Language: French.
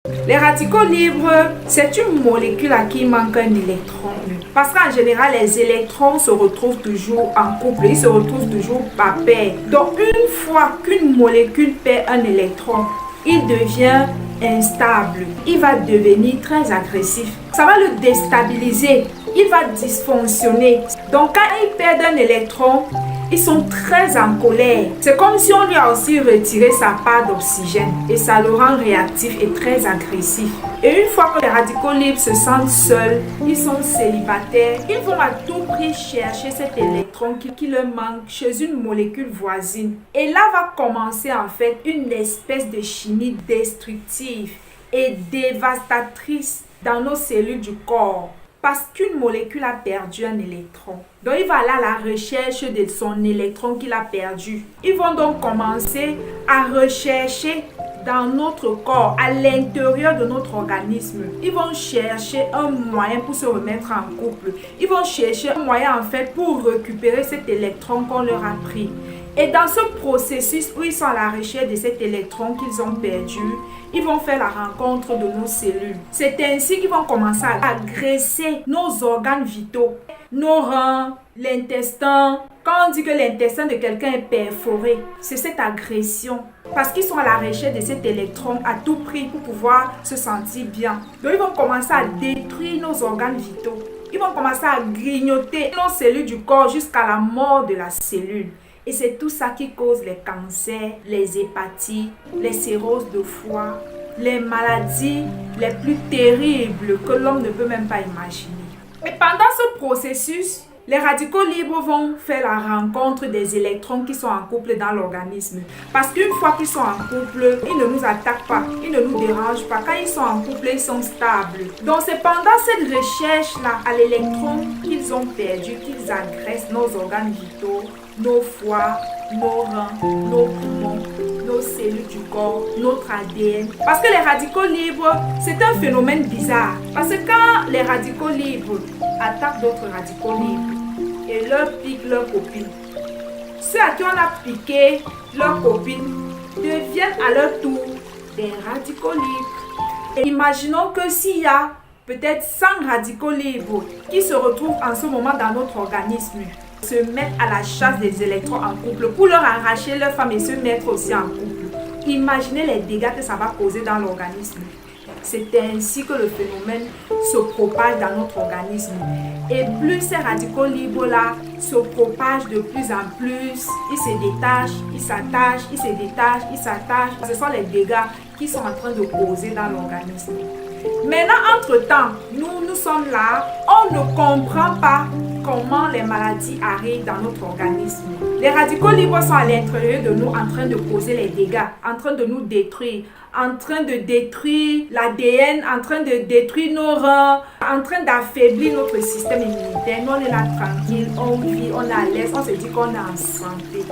Les radicaux libres, c'est une molécule à qui manque un électron. Parce qu'en général, les électrons se retrouvent toujours en couple, ils se retrouvent toujours par paire. Donc, une fois qu'une molécule perd un électron, il devient instable. Il va devenir très agressif. Ça va le déstabiliser. Il va dysfonctionner. Donc, quand il perd un électron, ils sont très en colère. C'est comme si on lui a aussi retiré sa part d'oxygène et ça le rend réactif et très agressif. Et une fois que les radicaux libres se sentent seuls, ils sont célibataires, ils vont à tout prix chercher cet électron qui leur manque chez une molécule voisine. Et là va commencer en fait une espèce de chimie destructive et dévastatrice dans nos cellules du corps. Parce qu'une molécule a perdu un électron. Donc, il va aller à la recherche de son électron qu'il a perdu. Ils vont donc commencer à rechercher dans notre corps, à l'intérieur de notre organisme. Ils vont chercher un moyen pour se remettre en couple. Ils vont chercher un moyen en fait pour récupérer cet électron qu'on leur a pris. Et dans ce processus où ils sont à la recherche de cet électron qu'ils ont perdu, ils vont faire la rencontre de nos cellules. C'est ainsi qu'ils vont commencer à agresser nos organes vitaux, nos reins, l'intestin. Quand on dit que l'intestin de quelqu'un est perforé, c'est cette agression. Parce qu'ils sont à la recherche de cet électron à tout prix pour pouvoir se sentir bien. Donc ils vont commencer à détruire nos organes vitaux. Ils vont commencer à grignoter nos cellules du corps jusqu'à la mort de la cellule. Et c'est tout ça qui cause les cancers, les hépatites, les cirrhoses de foie, les maladies les plus terribles que l'homme ne peut même pas imaginer. Et pendant ce processus, les radicaux libres vont faire la rencontre des électrons qui sont en couple dans l'organisme. Parce qu'une fois qu'ils sont en couple, ils ne nous attaquent pas, ils ne nous dérangent pas. Quand ils sont en couple, ils sont stables. Donc c'est pendant cette recherche-là à l'électron qu'ils ont perdu, qu'ils agressent nos organes vitaux, nos foies, nos reins, nos poumons, nos cellules du corps, notre ADN. Parce que les radicaux libres, c'est un phénomène bizarre. Parce que quand les radicaux libres attaquent d'autres radicaux libres et leur piquent leurs copines, ceux à qui on a piqué leurs copines deviennent à leur tour des radicaux libres. Et imaginons que s'il y a peut-être 100 radicaux libres qui se retrouvent en ce moment dans notre organisme, se mettre à la chasse des électrons en couple pour leur arracher leur femme et se mettre aussi en couple. Imaginez les dégâts que ça va causer dans l'organisme. C'est ainsi que le phénomène se propage dans notre organisme. Et plus ces radicaux libres-là se propagent de plus en plus, ils se détachent, ils s'attachent, ils se détachent, ils s'attachent. Ce sont les dégâts qui sont en train de causer dans l'organisme. Maintenant, entre-temps, nous sommes là, on ne comprend pas comment les maladies arrivent dans notre organisme. Les radicaux libres sont à l'intérieur de nous en train de causer les dégâts, en train de nous détruire, en train de détruire l'ADN, en train de détruire nos reins, en train d'affaiblir notre système immunitaire. Nous, on est là tranquille, on vit, on est à l'aise, on se dit qu'on est en santé.